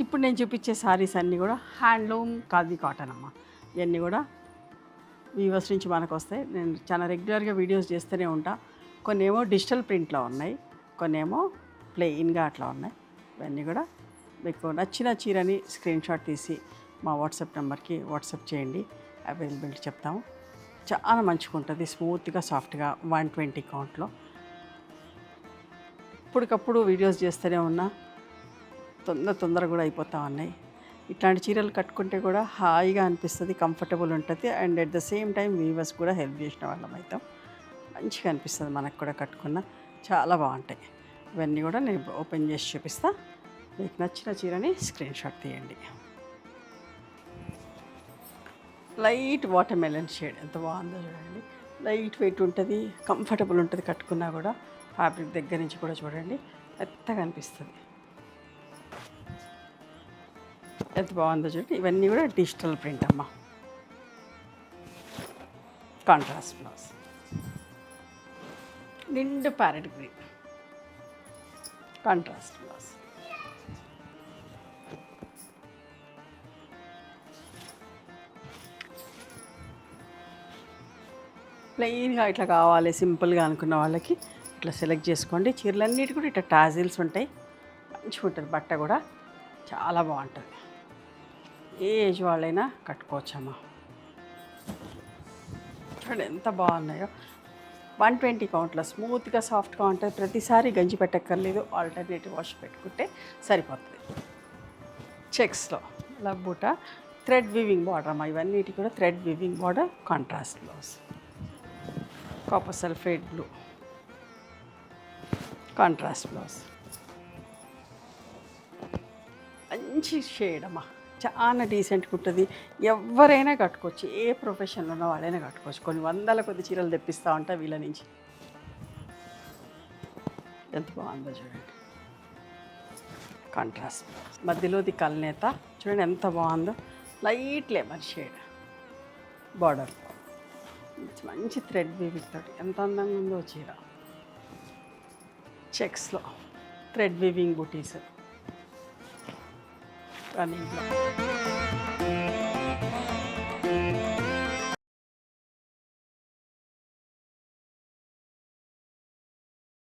ఇప్పుడు నేను చూపించే సారీస్ అన్నీ కూడా హ్యాండ్లూమ్ ఖాదీ కాటన్ అమ్మ. ఇవన్నీ కూడా వీవర్స్ నుంచి మనకు వస్తాయి. నేను చాలా రెగ్యులర్గా వీడియోస్ చేస్తూనే ఉంటా. కొన్ని ఏమో డిజిటల్ ప్రింట్లో ఉన్నాయి, కొన్ని ఏమో ప్లెయిన్గా అట్లా ఉన్నాయి. ఇవన్నీ కూడా మీకు నచ్చిన చీరని స్క్రీన్ షాట్ తీసి మా వాట్సాప్ నెంబర్కి వాట్సాప్ చేయండి, అవైలబిలిటీ చెప్తాము. చాలా మంచిగా ఉంటుంది, స్మూత్గా సాఫ్ట్గా 120 కౌంట్లో. ఇప్పటికప్పుడు వీడియోస్ చేస్తూనే ఉన్నా, తొందరగా కూడా అయిపోతూ ఉన్నాయి. ఇట్లాంటి చీరలు కట్టుకుంటే కూడా హాయిగా అనిపిస్తుంది, కంఫర్టబుల్ ఉంటుంది. And at the same time weavers కూడా హెల్ప్ చేసిన వాళ్ళం అవుతాం. మంచిగా అనిపిస్తుంది మనకు కూడా కట్టుకున్న, చాలా బాగుంటాయి. ఇవన్నీ కూడా నేను ఓపెన్ చేసి చూపిస్తా. మీకు నచ్చిన చీరని స్క్రీన్ షాట్ తీయండి. లైట్ వాటర్ మెలన్ షేడ్ ఎంత బాగుందో చూడండి. లైట్ వెయిట్ ఉంటుంది, కంఫర్టబుల్ ఉంటుంది కట్టుకున్నా కూడా. ఫ్యాబ్రిక్ దగ్గర నుంచి కూడా చూడండి మెత్తగా అనిపిస్తుంది, ఎంత బాగుందో చూడండి. ఇవన్నీ కూడా డిజిటల్ ప్రింట్ అమ్మ. కాంట్రాస్ట్ బ్లౌజ్, నిండు ప్యారెట్ గ్రీన్ కాంట్రాస్ట్ బ్లౌజ్. ప్లెయిన్గా ఇట్లా కావాలి సింపుల్గా అనుకున్న వాళ్ళకి ఇట్లా సెలెక్ట్ చేసుకోండి. చీరలన్నిటి కూడా ఇట్లా టాజిల్స్ ఉంటాయి, మంచిగా ఉంటుంది. బట్ట కూడా చాలా బాగుంటుంది, ఏ ఏజ్ వాళ్ళైనా కట్టుకోవచ్చమ్మా. చూడండి ఎంత బాగున్నాయో. 120 కౌంట్లో స్మూత్గా సాఫ్ట్గా ఉంటుంది. ప్రతిసారి గంజి పెట్టక్కర్లేదు, ఆల్టర్నేటివ్ వాష్ పెట్టుకుంటే సరిపోతుంది. చెక్స్లో లబ్బూట థ్రెడ్ వివింగ్ బార్డర్ అమ్మా. ఇవన్నిటి కూడా thread weaving border, contrast blouse. Copper sulphate blue contrast blouse. మంచి షేడ్ అమ్మా, చాలా డీసెంట్గా ఉంటుంది. ఎవరైనా కట్టుకోవచ్చు, ఏ ప్రొఫెషన్లో ఉన్న వాళ్ళైనా కట్టుకోవచ్చు. కొన్ని వందల కొద్ది చీరలు తెప్పిస్తూ ఉంటా వీళ్ళ నుంచి. ఎంత బాగుందో చూడండి. కాంట్రాస్ట్ మధ్యలోది కల్నేత చూడండి ఎంత బాగుందో. లైట్ లెమన్ షేడ్ బార్డర్, మంచి థ్రెడ్ వీవింగ్ తోటి ఎంత అందంగా ఉందో చీర. చెక్స్లో థ్రెడ్ వీవింగ్ బుటీస్ రన్నింగ్లో.